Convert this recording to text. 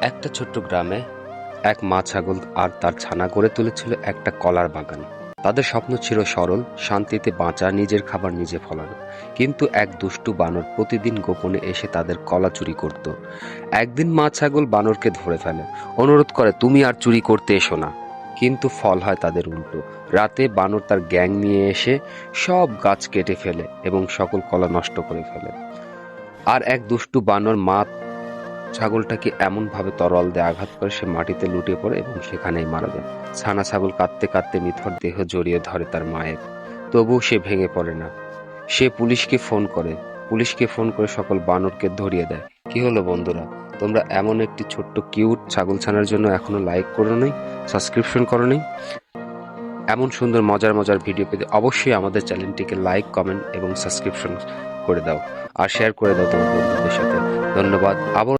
একটা ছোট্ট গ্রামে এক মা ছাগল আর তার ছানা গড়ে তুলেছিল একটা কলার বাগান। তাদের স্বপ্ন ছিল সরল, শান্তিতে বাঁচা, নিজের খাবার নিজে ফলানো। কিন্তু এক দুষ্টু বানর প্রতিদিন গোপনে এসে তাদের কলা চুরি করত। একদিন মা ছাগল বানরকে ধরে ফেলে, অনুরোধ করে, তুমি আর চুরি করতে এসো না। কিন্তু ফল হয় তাদের উল্টো। রাতে বানর তার গ্যাং নিয়ে এসে সব গাছ কেটে ফেলে এবং সকল কলা নষ্ট করে ফেলে। আর এক দুষ্টু বানর মা ছাগলটাকে এমনভাবে তরোয়াল দিয়ে আঘাত করে সে মাটিতে লুটিয়ে পড়ে এবং সেখানেই মারা যায়। ছানা ছাগল কাঁদতে কাঁদতে নিথর দেহ জড়িয়ে ধরে তার মায়ের। তবুও সে ভেঙে পড়ে না। সে পুলিশকে ফোন করে সকল বানরকে ধরিয়ে দেয়। কি হলো বন্ধুরা, তোমরা এমন একটি ছোট্ট কিউট ছাগল ছানার জন্য এখনো লাইক করো নাই, সাবস্ক্রিপশন করো নাই? এমন সুন্দর মজার মজার ভিডিও পেতে অবশ্যই আমাদের চ্যানেলটিকে লাইক, কমেন্ট এবং সাবস্ক্রিপশন করে দাও, আর শেয়ার করে দাও তোমার বন্ধুদের সাথে। ধন্যবাদ। আবার